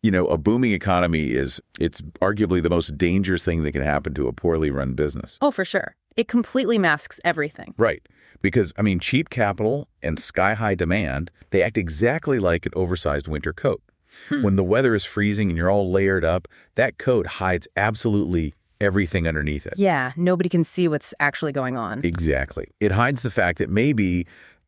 A booming economy it's arguably the most dangerous thing that can happen to a poorly run business. Oh, for sure. It completely masks everything. Right. Because, cheap capital and sky-high demand, they act exactly like an oversized winter coat. When the weather is freezing and you're all layered up, that coat hides absolutely everything underneath it. Yeah, nobody can see what's actually going on. Exactly. It hides the fact that maybe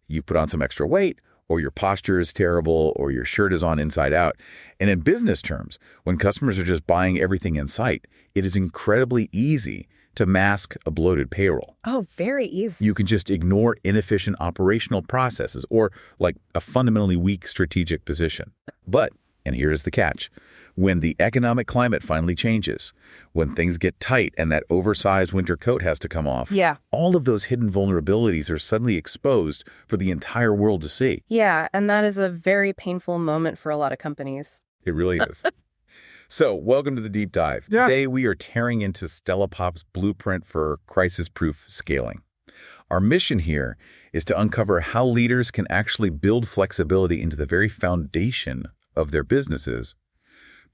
you put on some extra weight, or your posture is terrible, or your shirt is on inside out. And in business terms, when customers are just buying everything in sight, it is incredibly easy to mask a bloated payroll. Oh, very easy. You can just ignore inefficient operational processes or like a fundamentally weak strategic position. But, and here's the catch, when the economic climate finally changes, when things get tight and that oversized winter coat has to come off, all of those hidden vulnerabilities are suddenly exposed for the entire world to see. Yeah, and that is a very painful moment for a lot of companies. It really is. So, welcome to the deep dive. Today, we are tearing into Stellipop's blueprint for crisis-proof scaling. Our mission here is to uncover how leaders can actually build flexibility into the very foundation of their businesses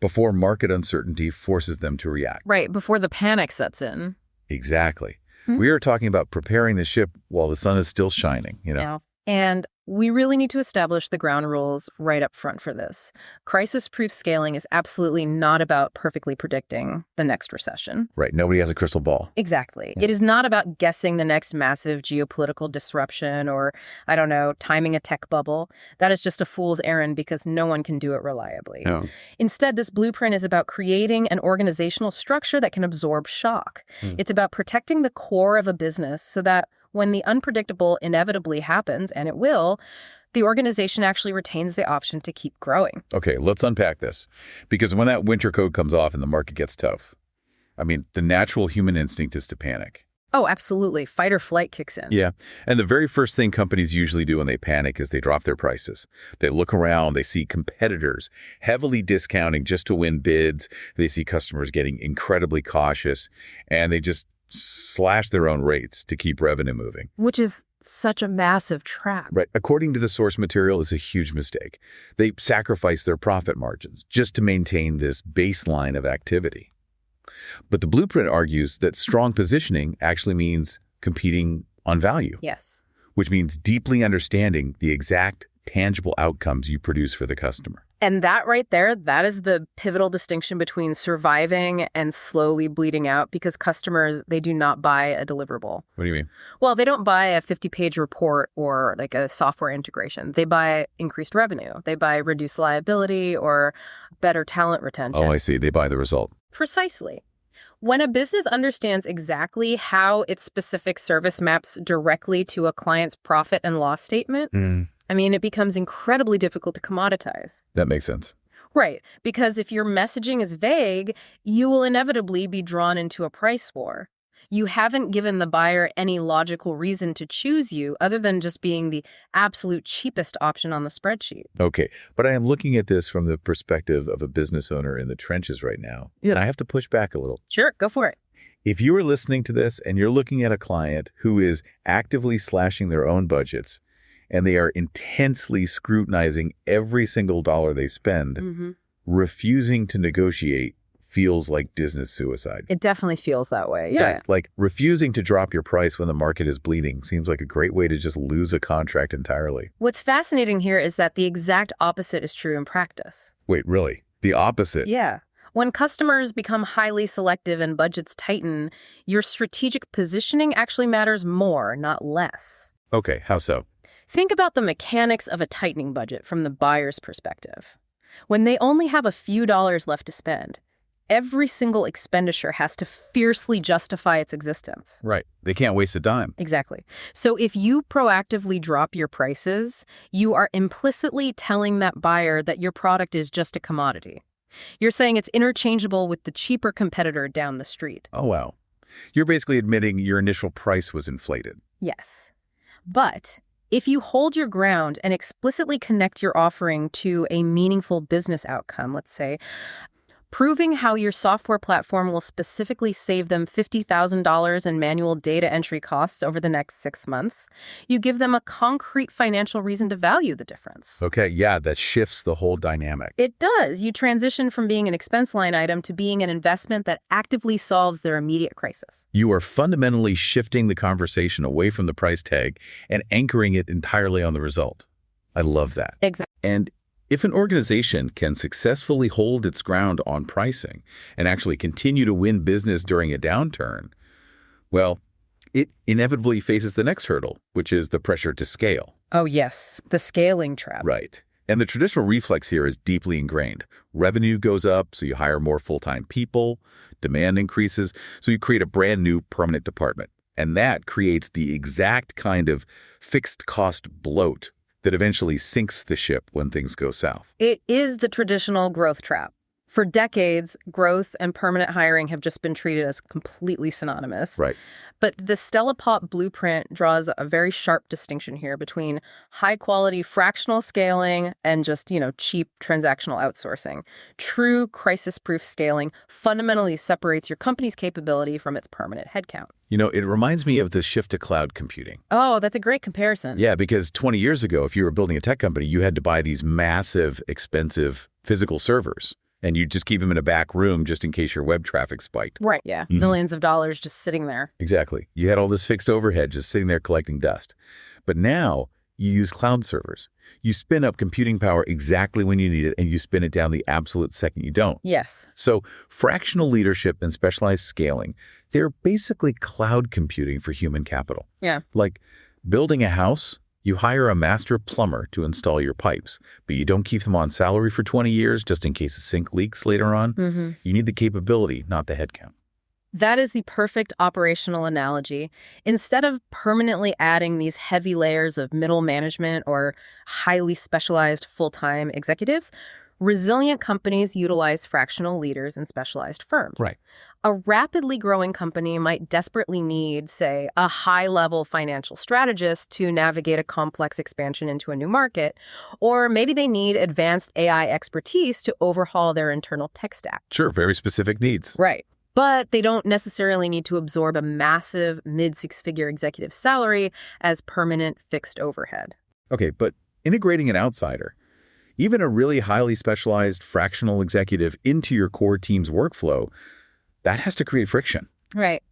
before market uncertainty forces them to react. Right, before the panic sets in. Exactly. We are talking about preparing the ship while the sun is still shining, Yeah. And we really need to establish the ground rules right up front for this. Crisis-proof scaling is absolutely not about perfectly predicting the next recession. Right. Nobody has a crystal ball. Exactly. It is not about guessing the next massive geopolitical disruption or, timing a tech bubble. That is just a fool's errand because no one can do it reliably. Yeah. Instead, this blueprint is about creating an organizational structure that can absorb shock. It's about protecting the core of a business so that when the unpredictable inevitably happens, and it will, the organization actually retains the option to keep growing. Okay, let's unpack this. Because when that winter coat comes off and the market gets tough, the natural human instinct is to panic. Oh, absolutely. Fight or flight kicks in. Yeah, and the very first thing companies usually do when they panic is they drop their prices. They look around, they see competitors heavily discounting just to win bids. They see customers getting incredibly cautious, and they just slash their own rates to keep revenue moving. Which is such a massive trap. Right. According to the source material, is a huge mistake. They sacrifice their profit margins just to maintain this baseline of activity. But the blueprint argues that strong positioning actually means competing on value. Yes. Which means deeply understanding the exact tangible outcomes you produce for the customer. And that right there, that is the pivotal distinction between surviving and slowly bleeding out, because customers, they do not buy a deliverable. What do you mean? Well, they don't buy a 50-page report or like a software integration. They buy increased revenue. They buy reduced liability or better talent retention. Oh, I see. They buy the result. Precisely. When a business understands exactly how its specific service maps directly to a client's profit and loss statement, it becomes incredibly difficult to commoditize. That makes sense. Right, because if your messaging is vague, you will inevitably be drawn into a price war. You haven't given the buyer any logical reason to choose you other than just being the absolute cheapest option on the spreadsheet. Okay, but I am looking at this from the perspective of a business owner in the trenches right now. Yeah, I have to push back a little. Sure, go for it. If you are listening to this and you're looking at a client who is actively slashing their own budgets, and they are intensely scrutinizing every single dollar they spend, refusing to negotiate feels like business suicide. It definitely feels that way, yeah. Like refusing to drop your price when the market is bleeding seems like a great way to just lose a contract entirely. What's fascinating here is that the exact opposite is true in practice. Wait, really? The opposite? Yeah. When customers become highly selective and budgets tighten, your strategic positioning actually matters more, not less. Okay, how so? Think about the mechanics of a tightening budget from the buyer's perspective. When they only have a few dollars left to spend, every single expenditure has to fiercely justify its existence. Right. They can't waste a dime. Exactly. So if you proactively drop your prices, you are implicitly telling that buyer that your product is just a commodity. You're saying it's interchangeable with the cheaper competitor down the street. Oh, wow. You're basically admitting your initial price was inflated. Yes. But if you hold your ground and explicitly connect your offering to a meaningful business outcome, let's say, Proving how your software platform will specifically save them $50,000 in manual data entry costs over the next 6 months. You give them a concrete financial reason to value the difference. Okay, yeah, that shifts the whole dynamic. It does. You transition from being an expense line item to being an investment that actively solves their immediate crisis. You are fundamentally shifting the conversation away from the price tag and anchoring it entirely on the result. I love that. Exactly. And if an organization can successfully hold its ground on pricing and actually continue to win business during a downturn, well, it inevitably faces the next hurdle, which is the pressure to scale. Oh, yes. The scaling trap. Right. And the traditional reflex here is deeply ingrained. Revenue goes up, so you hire more full-time people. Demand increases, so you create a brand new permanent department. And that creates the exact kind of fixed cost bloat that eventually sinks the ship when things go south. It is the traditional growth trap. For decades, growth and permanent hiring have just been treated as completely synonymous. Right. But the Stellipop blueprint draws a very sharp distinction here between high-quality fractional scaling and just, cheap transactional outsourcing. True crisis-proof scaling fundamentally separates your company's capability from its permanent headcount. It reminds me of the shift to cloud computing. Oh, that's a great comparison. Yeah, because 20 years ago, if you were building a tech company, you had to buy these massive, expensive physical servers. And you just keep them in a back room just in case your web traffic spiked. Right, yeah. Mm-hmm. Millions of dollars just sitting there. Exactly. You had all this fixed overhead just sitting there collecting dust. But now you use cloud servers. You spin up computing power exactly when you need it, and you spin it down the absolute second you don't. Yes. So fractional leadership and specialized scaling, they're basically cloud computing for human capital. Yeah. Like building a house. You hire a master plumber to install your pipes, but you don't keep them on salary for 20 years just in case a sink leaks later on. Mm-hmm. You need the capability, not the headcount. That is the perfect operational analogy. Instead of permanently adding these heavy layers of middle management or highly specialized full-time executives, resilient companies utilize fractional leaders in specialized firms. Right. A rapidly growing company might desperately need, say, a high-level financial strategist to navigate a complex expansion into a new market, or maybe they need advanced AI expertise to overhaul their internal tech stack. Sure, very specific needs. Right. But they don't necessarily need to absorb a massive mid-six-figure executive salary as permanent fixed overhead. Okay, but integrating an outsider, even a really highly specialized fractional executive into your core team's workflow, that has to create friction. Right.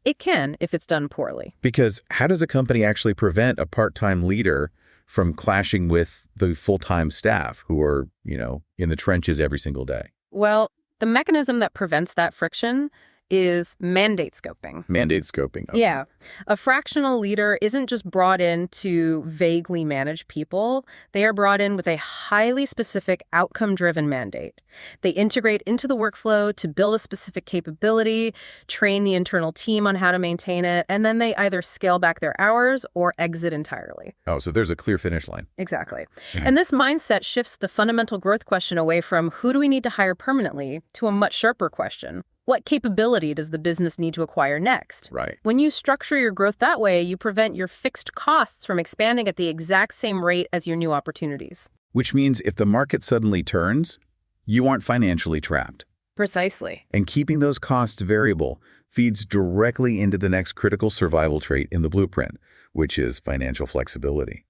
It can if it's done poorly. Because how does a company actually prevent a part-time leader from clashing with the full-time staff who are, in the trenches every single day? Well, the mechanism that prevents that friction is mandate scoping. Mandate scoping. Okay. Yeah. A fractional leader isn't just brought in to vaguely manage people. They are brought in with a highly specific outcome-driven mandate. They integrate into the workflow to build a specific capability, train the internal team on how to maintain it, and then they either scale back their hours or exit entirely. Oh, so there's a clear finish line. Exactly. And this mindset shifts the fundamental growth question away from who do we need to hire permanently to a much sharper question. What capability does the business need to acquire next? Right. When you structure your growth that way, you prevent your fixed costs from expanding at the exact same rate as your new opportunities. Which means if the market suddenly turns, you aren't financially trapped. Precisely. And keeping those costs variable feeds directly into the next critical survival trait in the blueprint, which is financial flexibility.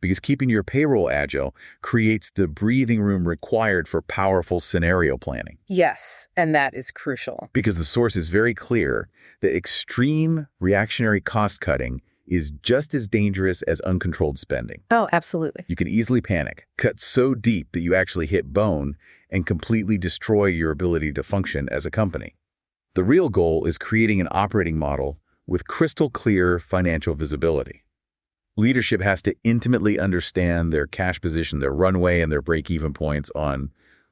Because keeping your payroll agile creates the breathing room required for powerful scenario planning. Yes, and that is crucial. Because the source is very clear that extreme reactionary cost cutting is just as dangerous as uncontrolled spending. Oh, absolutely. You can easily panic, cut so deep that you actually hit bone and completely destroy your ability to function as a company. The real goal is creating an operating model with crystal clear financial visibility. Leadership has to intimately understand their cash position, their runway, and their break-even points on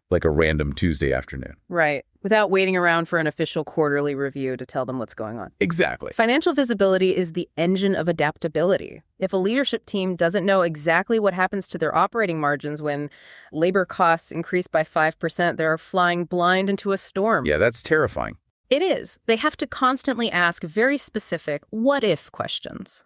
like a random Tuesday afternoon. Right. Without waiting around for an official quarterly review to tell them what's going on. Exactly. Financial visibility is the engine of adaptability. If a leadership team doesn't know exactly what happens to their operating margins when labor costs increase by 5%, they're flying blind into a storm. Yeah, that's terrifying. It is. They have to constantly ask very specific what-if questions.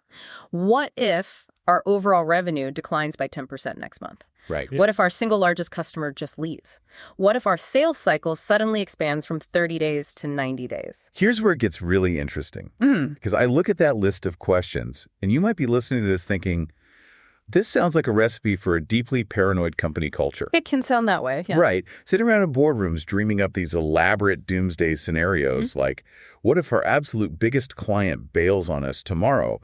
What if our overall revenue declines by 10% next month? Right. What if our single largest customer just leaves? What if our sales cycle suddenly expands from 30 days to 90 days? Here's where it gets really interesting. Because I look at that list of questions, and you might be listening to this thinking, this sounds like a recipe for a deeply paranoid company culture. It can sound that way, yeah. Right. Sitting around in boardrooms dreaming up these elaborate doomsday scenarios like, what if our absolute biggest client bails on us tomorrow?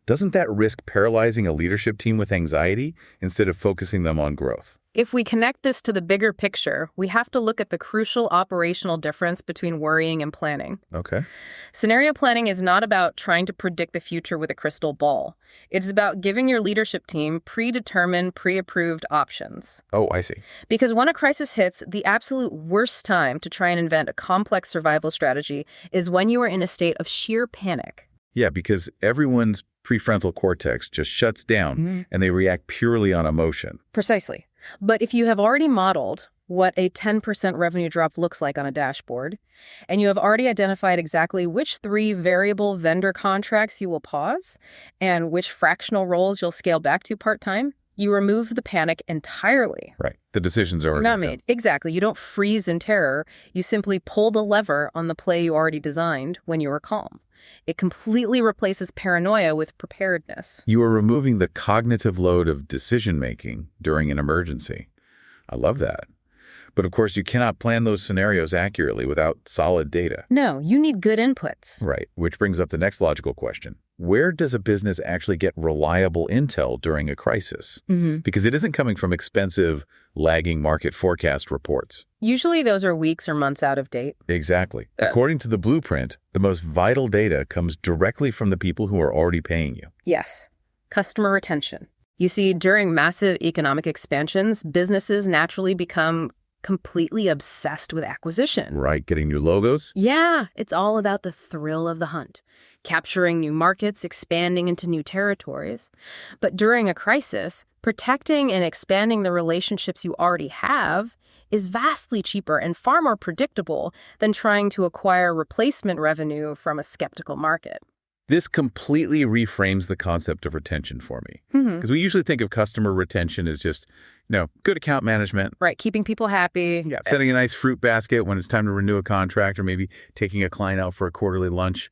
Doesn't that risk paralyzing a leadership team with anxiety instead of focusing them on growth? If we connect this to the bigger picture, we have to look at the crucial operational difference between worrying and planning. Okay. Scenario planning is not about trying to predict the future with a crystal ball. It's about giving your leadership team predetermined, pre-approved options. Oh, I see. Because when a crisis hits, the absolute worst time to try and invent a complex survival strategy is when you are in a state of sheer panic. Yeah, because everyone's prefrontal cortex just shuts down and they react purely on emotion. Precisely. But if you have already modeled what a 10% revenue drop looks like on a dashboard, and you have already identified exactly which 3 variable vendor contracts you will pause and which fractional roles you'll scale back to part-time, you remove the panic entirely. Right. The decisions are already not made. Exactly. You don't freeze in terror. You simply pull the lever on the play you already designed when you are calm. It completely replaces paranoia with preparedness. You are removing the cognitive load of decision-making during an emergency. I love that. But of course, you cannot plan those scenarios accurately without solid data. No, you need good inputs. Right, which brings up the next logical question. Where does a business actually get reliable intel during a crisis? Because it isn't coming from expensive, lagging market forecast reports. Usually those are weeks or months out of date. Exactly. According to the blueprint, the most vital data comes directly from the people who are already paying you. Yes. Customer retention. You see, during massive economic expansions, businesses naturally become completely obsessed with acquisition. Right, getting new logos? Yeah, it's all about the thrill of the hunt. Capturing new markets, expanding into new territories. But during a crisis, protecting and expanding the relationships you already have is vastly cheaper and far more predictable than trying to acquire replacement revenue from a skeptical market. This completely reframes the concept of retention for me. Because we usually think of customer retention as just, good account management. Right, keeping people happy. Yeah, setting a nice fruit basket when it's time to renew a contract or maybe taking a client out for a quarterly lunch.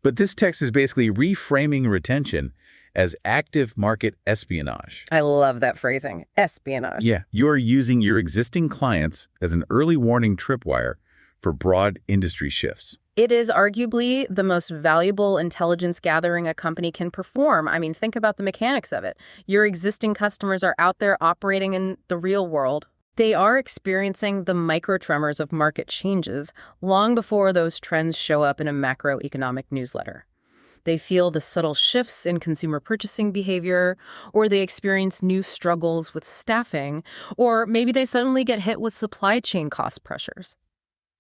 But this text is basically reframing retention as active market espionage. I love that phrasing, espionage. Yeah, you're using your existing clients as an early warning tripwire for broad industry shifts. It is arguably the most valuable intelligence gathering a company can perform. I mean, think about the mechanics of it. Your existing customers are out there operating in the real world. They are experiencing the micro-tremors of market changes long before those trends show up in a macroeconomic newsletter. They feel the subtle shifts in consumer purchasing behavior, or they experience new struggles with staffing, or maybe they suddenly get hit with supply chain cost pressures.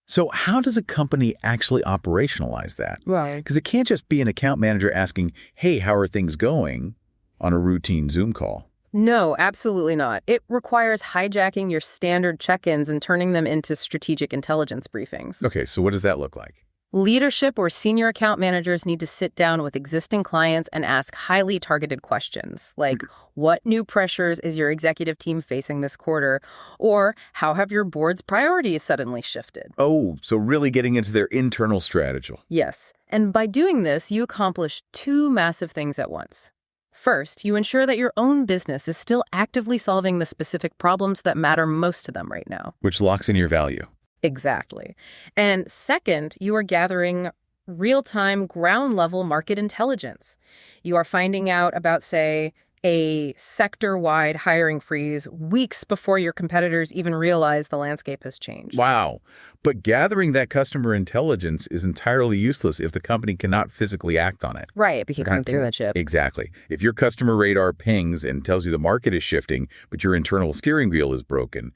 So how does a company actually operationalize that? Right. Because it can't just be an account manager asking, hey, how are things going on a routine Zoom call. No, absolutely not. It requires hijacking your standard check-ins and turning them into strategic intelligence briefings. Okay, so what does that look like? Leadership or senior account managers need to sit down with existing clients and ask highly targeted questions like, what new pressures is your executive team facing this quarter? Or how have your board's priorities suddenly shifted? Oh, so really getting into their internal strategy. Yes. And by doing this, you accomplish 2 massive things at once. First, you ensure that your own business is still actively solving the specific problems that matter most to them right now. Which locks in your value. Exactly. And second, you are gathering real-time, ground-level market intelligence. You are finding out about, say, a sector-wide hiring freeze weeks before your competitors even realize the landscape has changed. Wow. But gathering that customer intelligence is entirely useless if the company cannot physically act on it. Right, because you can't do that shit. Exactly. If your customer radar pings and tells you the market is shifting, but your internal steering wheel is broken,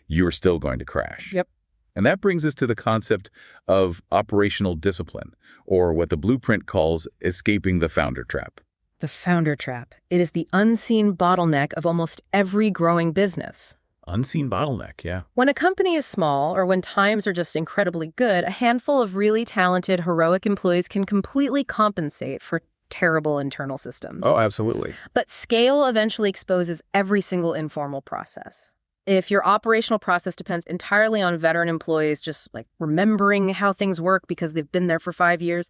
you're still going to crash. Yep. And that brings us to the concept of operational discipline, or what the blueprint calls escaping the founder trap. The founder trap. It is the unseen bottleneck of almost every growing business. Unseen bottleneck, yeah. When a company is small or when times are just incredibly good, a handful of really talented, heroic employees can completely compensate for terrible internal systems. Oh, absolutely. But scale eventually exposes every single informal process. If your operational process depends entirely on veteran employees just like remembering how things work because they've been there for 5 years,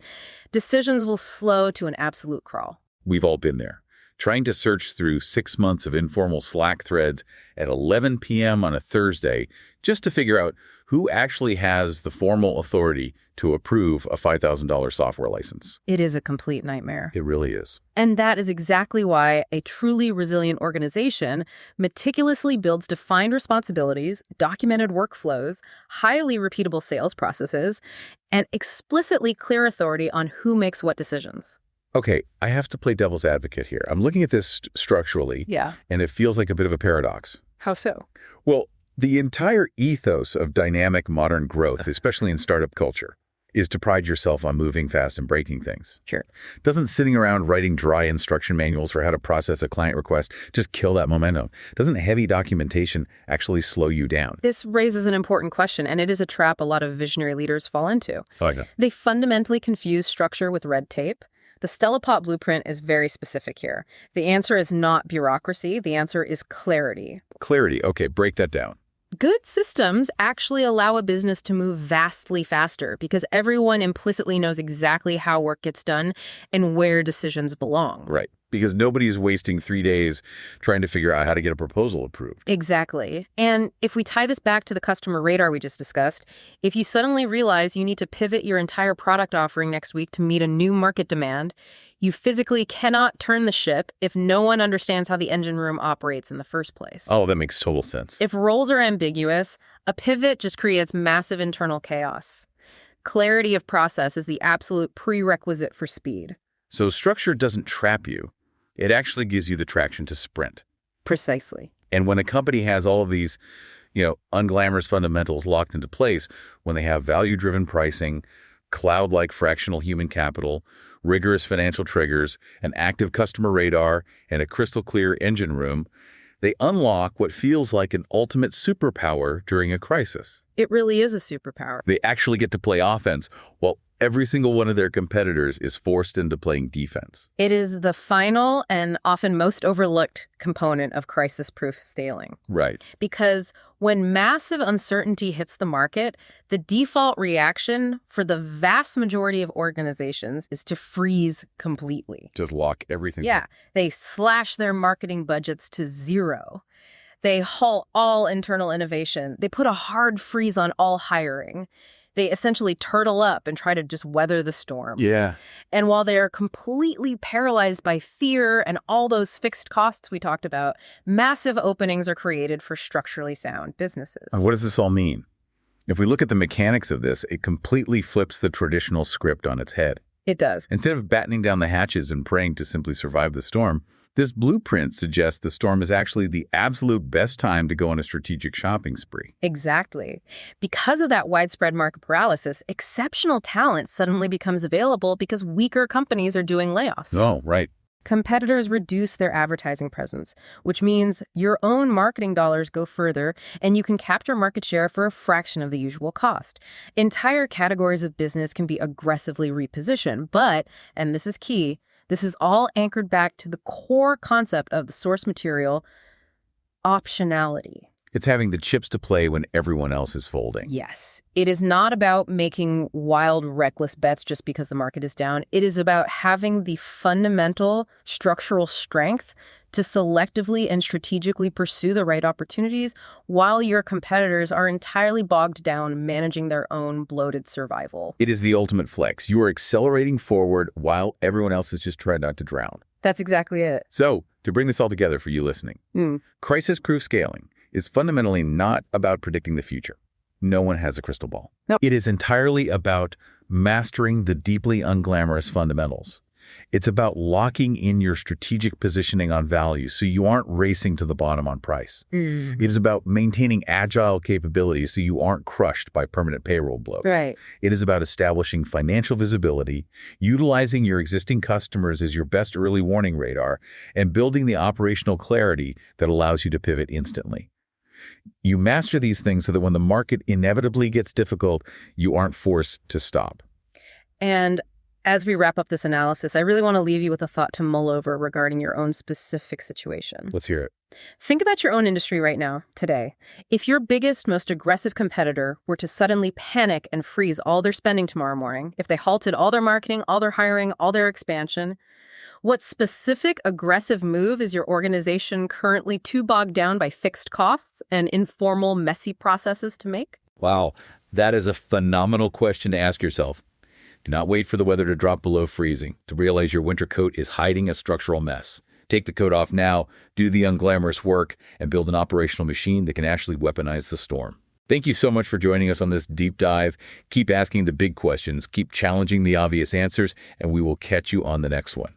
decisions will slow to an absolute crawl. We've all been there. Trying to search through 6 months of informal Slack threads at 11 p.m. on a Thursday just to figure out who actually has the formal authority to approve a $5,000 software license. It is a complete nightmare. It really is. And that is exactly why a truly resilient organization meticulously builds defined responsibilities, documented workflows, highly repeatable sales processes, and explicitly clear authority on who makes what decisions. Okay, I have to play devil's advocate here. I'm looking at this structurally, and it feels like a bit of a paradox. How so? Well, the entire ethos of dynamic modern growth, especially in startup culture, is to pride yourself on moving fast and breaking things. Sure. Doesn't sitting around writing dry instruction manuals for how to process a client request just kill that momentum? Doesn't heavy documentation actually slow you down? This raises an important question, and it is a trap a lot of visionary leaders fall into. Oh, yeah. They fundamentally confuse structure with red tape. The Stellipop blueprint is very specific here. The answer is not bureaucracy. The answer is clarity. Clarity. Okay, break that down. Good systems actually allow a business to move vastly faster because everyone implicitly knows exactly how work gets done and where decisions belong. Right. Because nobody is wasting 3 days trying to figure out how to get a proposal approved. Exactly. And if we tie this back to the customer radar we just discussed, if you suddenly realize you need to pivot your entire product offering next week to meet a new market demand, you physically cannot turn the ship if no one understands how the engine room operates in the first place. Oh, that makes total sense. If roles are ambiguous, a pivot just creates massive internal chaos. Clarity of process is the absolute prerequisite for speed. So structure doesn't trap you. It actually gives you the traction to sprint. Precisely. And when a company has all of these, unglamorous fundamentals locked into place, when they have value-driven pricing, cloud-like fractional human capital, rigorous financial triggers, an active customer radar, and a crystal-clear engine room, they unlock what feels like an ultimate superpower during a crisis. It really is a superpower. They actually get to play offense while every single one of their competitors is forced into playing defense. It is the final and often most overlooked component of crisis-proof scaling. Right. Because when massive uncertainty hits the market, the default reaction for the vast majority of organizations is to freeze completely. Just lock everything. Yeah. They slash their marketing budgets to zero. They halt all internal innovation. They put a hard freeze on all hiring. They essentially turtle up and try to just weather the storm. Yeah. And while they are completely paralyzed by fear and all those fixed costs we talked about, massive openings are created for structurally sound businesses. What does this all mean? If we look at the mechanics of this, it completely flips the traditional script on its head. It does. Instead of battening down the hatches and praying to simply survive the storm, this blueprint suggests the storm is actually the absolute best time to go on a strategic shopping spree. Exactly. Because of that widespread market paralysis, exceptional talent suddenly becomes available because weaker companies are doing layoffs. Oh, right. Competitors reduce their advertising presence, which means your own marketing dollars go further and you can capture market share for a fraction of the usual cost. Entire categories of business can be aggressively repositioned, but, and this is key, this is all anchored back to the core concept of the source material, optionality. It's having the chips to play when everyone else is folding. Yes. It is not about making wild, reckless bets just because the market is down. It is about having the fundamental structural strength to selectively and strategically pursue the right opportunities while your competitors are entirely bogged down managing their own bloated survival. It is the ultimate flex. You are accelerating forward while everyone else is just trying not to drown. That's exactly it. So, to bring this all together for you listening, crisis-proof scaling is fundamentally not about predicting the future. No one has a crystal ball. Nope. It is entirely about mastering the deeply unglamorous fundamentals. It's about locking in your strategic positioning on value so you aren't racing to the bottom on price. It is about maintaining agile capabilities so you aren't crushed by permanent payroll bloat. Right. It is about establishing financial visibility, utilizing your existing customers as your best early warning radar, and building the operational clarity that allows you to pivot instantly. You master these things so that when the market inevitably gets difficult, you aren't forced to stop. And As we wrap up this analysis, I really want to leave you with a thought to mull over regarding your own specific situation. Let's hear it. Think about your own industry right now, today. If your biggest, most aggressive competitor were to suddenly panic and freeze all their spending tomorrow morning, if they halted all their marketing, all their hiring, all their expansion, what specific aggressive move is your organization currently too bogged down by fixed costs and informal, messy processes to make? Wow, that is a phenomenal question to ask yourself. Do not wait for the weather to drop below freezing to realize your winter coat is hiding a structural mess. Take the coat off now, do the unglamorous work, and build an operational machine that can actually weaponize the storm. Thank you so much for joining us on this deep dive. Keep asking the big questions, keep challenging the obvious answers, and we will catch you on the next one.